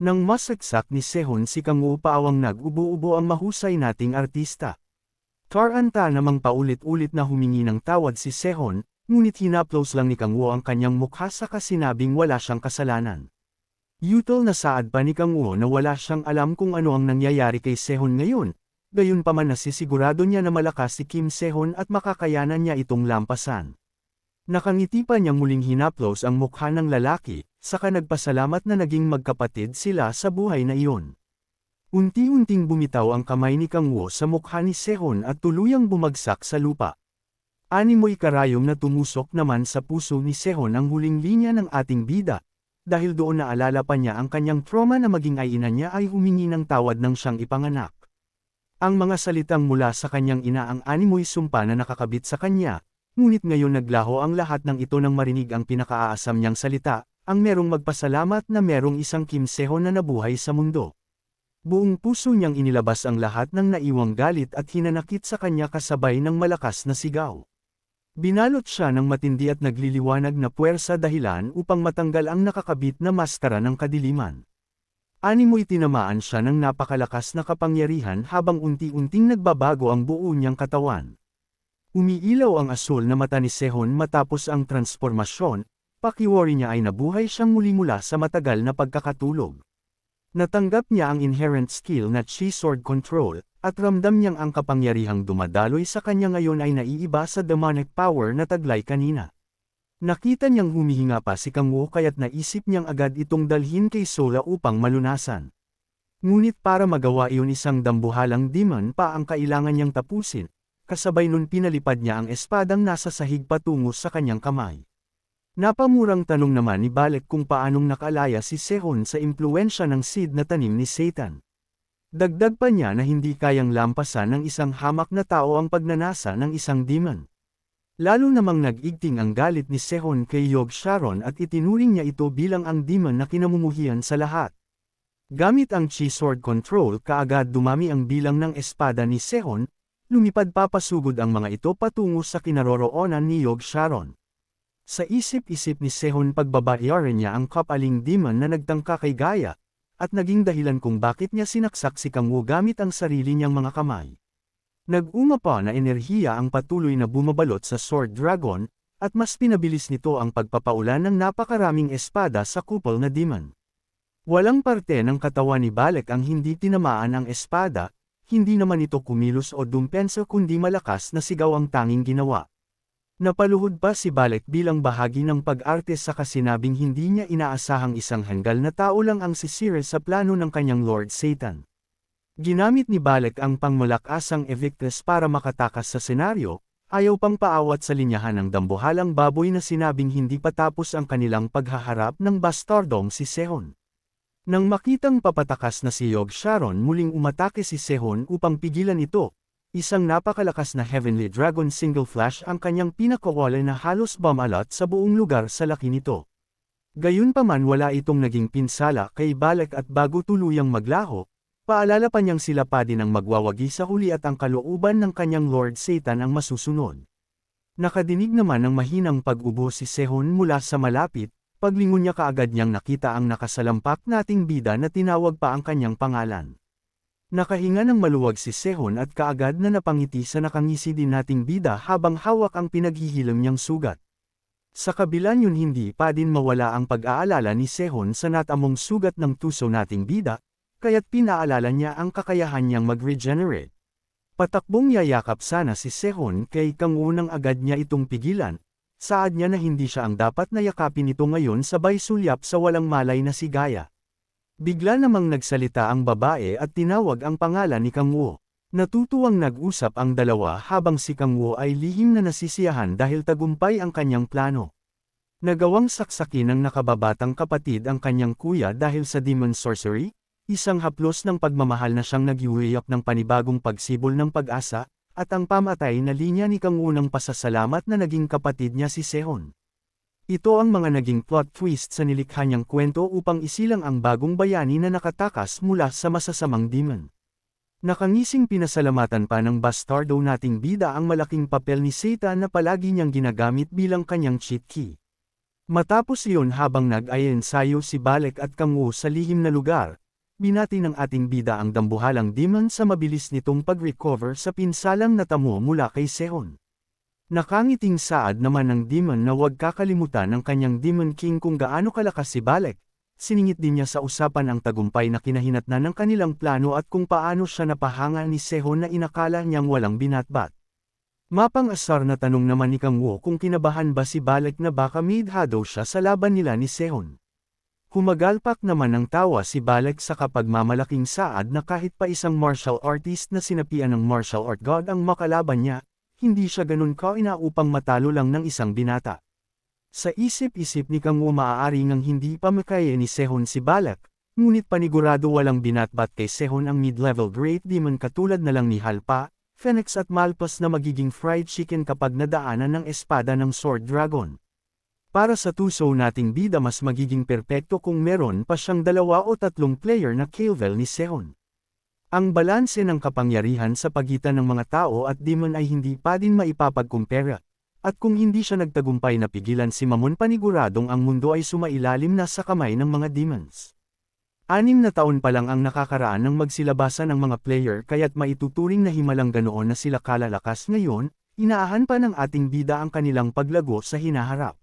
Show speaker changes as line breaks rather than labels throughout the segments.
Nang masagsak ni Sehun si Kang Woo paawang nag-ubo-ubo ang mahusay nating artista. Taranta namang paulit-ulit na humingi ng tawad si Sehun, ngunit hinaplos lang ni Kang Woo ang kanyang mukha saka sinabing wala siyang kasalanan. Yutol na saad pa ni Kang Woo na wala siyang alam kung ano ang nangyayari kay Sehun ngayon, gayunpaman nasisigurado niya na malakas si Kim Sehun at makakayanan niya itong lampasan. Nakangiti pa niyang muling hinaplos ang mukha ng lalaki, saka nagpasalamat na naging magkapatid sila sa buhay na iyon. Unti-unting bumitaw ang kamay ni Kang Woo sa mukha ni Sehun at tuluyang bumagsak sa lupa. Animoy karayom na tumusok naman sa puso ni Sehun ang huling linya ng ating bida, dahil doon naalala pa niya ang kanyang trauma na maging ay ina niya ay humingi ng tawad nang siyang ipanganak. Ang mga salitang mula sa kanyang ina ang animoy sumpa na nakakabit sa kanya, ngunit ngayon naglaho ang lahat ng ito nang marinig ang pinakaaasam niyang salita, ang merong magpasalamat na merong isang Kim Sehun na nabuhay sa mundo. Buong puso niyang inilabas ang lahat ng naiwang galit at hinanakit sa kanya kasabay ng malakas na sigaw. Binalot siya ng matindi at nagliliwanag na puwersa dahilan upang matanggal ang nakakabit na maskara ng kadiliman. Animoy tinamaan siya ng napakalakas na kapangyarihan habang unti-unting nagbabago ang buo niyang katawan. Umiilaw ang asul na mata ni Sehun matapos ang transformasyon, pakiwari niya ay nabuhay siyang muli mula sa matagal na pagkakatulog. Natanggap niya ang inherent skill na Chi Sword Control, at ramdam niyang ang kapangyarihang dumadaloy sa kanya ngayon ay naiiba sa demonic power na taglay kanina. Nakita niyang humihinga pa si Kang Woo kaya't naisip niyang agad itong dalhin kay Sola upang malunasan. Ngunit para magawa iyon isang dambuhalang demon pa ang kailangan niyang tapusin, kasabay nun pinalipad niya ang espadang nasa sahig patungo sa kanyang kamay. Napamurang tanong naman ni Balek kung paanong nakalaya si Sehun sa impluwensya ng seed na tanim ni Satan. Dagdag pa niya na hindi kayang lampasan ng isang hamak na tao ang pagnanasa ng isang demon. Lalo namang nag-igting ang galit ni Sehun kay Yog Sharon at itinuring niya ito bilang ang demon na kinamumuhian sa lahat. Gamit ang Chi Sword Control kaagad dumami ang bilang ng espada ni Sehun, lumipad papasugod ang mga ito patungo sa kinaroroonan ni Yog Sharon. Sa isip-isip ni Sehun pagbabayaran niya ang kapaling demon na nagtangka kay Gaia, at naging dahilan kung bakit niya sinaksak si Kang Woo gamit ang sarili niyang mga kamay. Nag-uma pa na enerhiya ang patuloy na bumabalot sa Sword Dragon, at mas pinabilis nito ang pagpapaulan ng napakaraming espada sa kupol na demon. Walang parte ng katawan ni Balek ang hindi tinamaan ang espada, hindi naman ito kumilos o dumpenso kundi malakas na sigaw ang tanging ginawa. Napaluhod pa si Balek bilang bahagi ng pag-arte sa kasinabing hindi niya inaasahang isang hanggal na tao lang ang sisira sa plano ng kanyang Lord Satan. Ginamit ni Balek ang pangmalakasang Evictus para makatakas sa senaryo, ayaw pang paawat sa linyahan ng dambuhalang baboy na sinabing hindi patapos ang kanilang paghaharap ng bastardong si Sehun. Nang makitang papatakas na si Yog Sharon muling umatake si Sehun upang pigilan ito. Isang napakalakas na Heavenly Dragon Single Flash ang kanyang pinakawala na halos bumalot sa buong lugar sa laki nito. Gayunpaman wala itong naging pinsala kay Balek at bago tuluyang maglaho, paalala pa niyang sila pa din ang magwawagi sa huli at ang kalooban ng kanyang Lord Satan ang masusunod. Nakadinig naman ng mahinang pag-ubo si Sehun mula sa malapit, paglingon niya kaagad niyang nakita ang nakasalampak nating bida na tinawag pa ang kanyang pangalan. Nakahinga ng maluwag si Sehun at kaagad na napangiti sa nakangisi din nating bida habang hawak ang pinaghihilam niyang sugat. Sa kabila yun hindi pa din mawala ang pag-aalala ni Sehun sa natamong sugat ng tuso nating bida, kaya't pinaalala niya ang kakayahan niyang mag-regenerate. Patakbong yayakap sana si Sehun kay Kang Woo nang agad niya itong pigilan, saad niya na hindi siya ang dapat na yakapin ito ngayon sabay sulyap sa walang malay na si Gaia. Bigla namang nagsalita ang babae at tinawag ang pangalan ni Kang Woo. Natutuwang nag-usap ang dalawa habang si Kang Woo ay lihim na nasisiyahan dahil tagumpay ang kanyang plano. Nagawang saksakin ng nakababatang kapatid ang kanyang kuya dahil sa demon sorcery, isang haplos ng pagmamahal na siyang nagyuwiyak ng panibagong pagsibol ng pag-asa, at ang pamatay na linya ni Kang Woo ng pasasalamat na naging kapatid niya si Sehun. Ito ang mga naging plot twist sa nilikha niyang kwento upang isilang ang bagong bayani na nakatakas mula sa masasamang demon. Nakangising pinasalamatan pa ng bastardo nating bida ang malaking papel ni Satan na palagi niyang ginagamit bilang kanyang cheat key. Matapos iyon habang nag-ayensayo si Balek at Kang Woo sa lihim na lugar, binati ng ating bida ang dambuhalang demon sa mabilis nitong pag-recover sa pinsalang natamo mula kay Sehun. Nakangiting saad naman ng demon na huwag kakalimutan ng kanyang Demon King kung gaano kalakas si Balek. Siningit din niya sa usapan ang tagumpay na kinahinatnan ng kanilang plano at kung paano siya napahanga ni Sehun na inakala niyang walang binatbat. Mapang-asar na tanong naman ni Kang Woo kung kinabahan ba si Balek na baka midhado siya sa laban nila ni Sehun. Humagalpak naman ng tawa si Balek sa kapagmamalaking saad na kahit pa isang martial artist na sinapian ng martial art god ang makalaban niya, hindi siya ganun kaina upang matalo lang ng isang binata. Sa isip-isip ni Kang Woo maaari ngang hindi pa makaya ni Sehun si Balek, ngunit panigurado walang binatbat kay Sehun ang mid-level Great Demon katulad na lang ni Halpa, Phoenix at Malpas na magiging fried chicken kapag nadaanan ng espada ng Sword Dragon. Para sa tuso nating bida mas magiging perpekto kung meron pa siyang 2 o 3 player na ka-level ni Sehun. Ang balanse ng kapangyarihan sa pagitan ng mga tao at demon ay hindi pa din maipapagkumpara, at kung hindi siya nagtagumpay na pigilan si Mamon paniguradong ang mundo ay sumailalim na sa kamay ng mga demons. 6 na taon pa lang ang nakakaraan ng magsilabasan ng mga player kaya't maituturing na himalang ganoon na sila kalalakas ngayon, inaahan pa ng ating bida ang kanilang paglago sa hinaharap.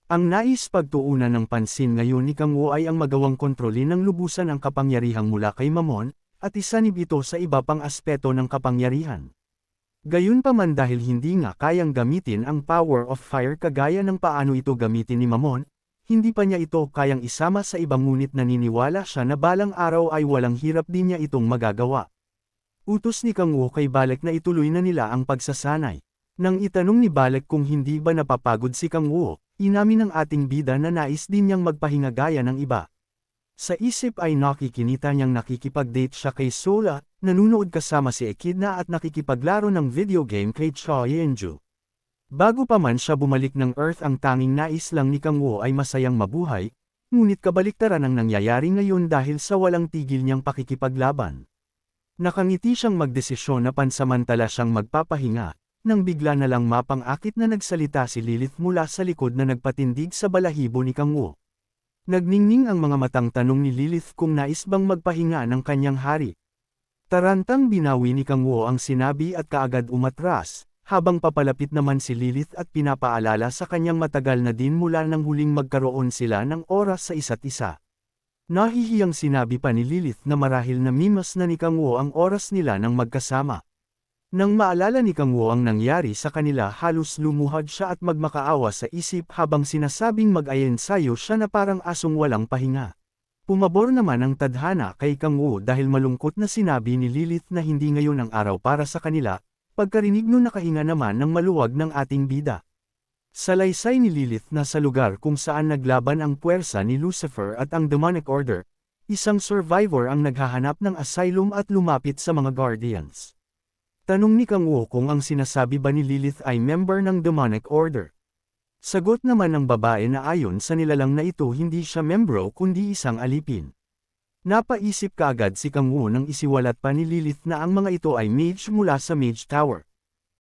Ang nais pagtuunan ng pansin ngayon ni Kang Woo ay ang magawang kontrolin ng lubusan ang kapangyarihang mula kay Mamon, at isanib ito sa iba pang aspeto ng kapangyarihan. Gayunpaman dahil hindi nga kayang gamitin ang power of fire kagaya ng paano ito gamitin ni Mamon, hindi pa niya ito kayang isama sa ibang ngunit naniniwala siya na balang araw ay walang hirap din niya itong magagawa. Utos ni Kang Woo kay Balek na ituloy na nila ang pagsasanay. Nang itanong ni Balek kung hindi ba napapagod si Kang Woo, inamin ng ating bida na nais din niyang magpahinga gaya ng iba. Sa isip ay nakikinita niyang nakikipag-date siya kay Sola, nanunood kasama si Echidna at nakikipaglaro ng video game kay Cha Yeonju. Bago pa man siya bumalik ng Earth ang tanging nais lang ni Kang Woo ay masayang mabuhay, ngunit kabaliktaran ang nangyayari ngayon dahil sa walang tigil niyang pakikipaglaban. Nakangiti siyang magdesisyon na pansamantala siyang magpapahinga, nang bigla na lang mapang-akit na nagsalita si Lilith mula sa likod na nagpatindig sa balahibo ni Kang Woo. Nagningning ang mga matang tanong ni Lilith kung nais bang magpahinga ng kanyang hari. Tarantang binawi ni Kang Woo ang sinabi at kaagad umatras, habang papalapit naman si Lilith at pinapaalala sa kanyang matagal na din mula nang huling magkaroon sila ng oras sa isa't isa. Nahihiyang sinabi pa ni Lilith na marahil namimas na ni Kang Woo ang oras nila nang magkasama. Nang maalala ni Kang Woo ang nangyari sa kanila halos lumuhad siya at magmakaawa sa isip habang sinasabing mag-ayensayo siya na parang asong walang pahinga. Pumabor naman ang tadhana kay Kang Woo dahil malungkot na sinabi ni Lilith na hindi ngayon ang araw para sa kanila, pagkarinig nun nakahinga naman ng maluwag ng ating bida. Salaysay ni Lilith na sa lugar kung saan naglaban ang puwersa ni Lucifer at ang Demonic Order, isang survivor ang naghahanap ng asylum at lumapit sa mga Guardians. Tanong ni Kang Woo kung ang sinasabi ba ni Lilith ay member ng Demonic Order. Sagot naman ng babae na ayon sa nilalang na ito hindi siya membro kundi isang alipin. Napaisip kaagad si Kang Woo nang isiwalat pa ni Lilith na ang mga ito ay mage mula sa Mage Tower.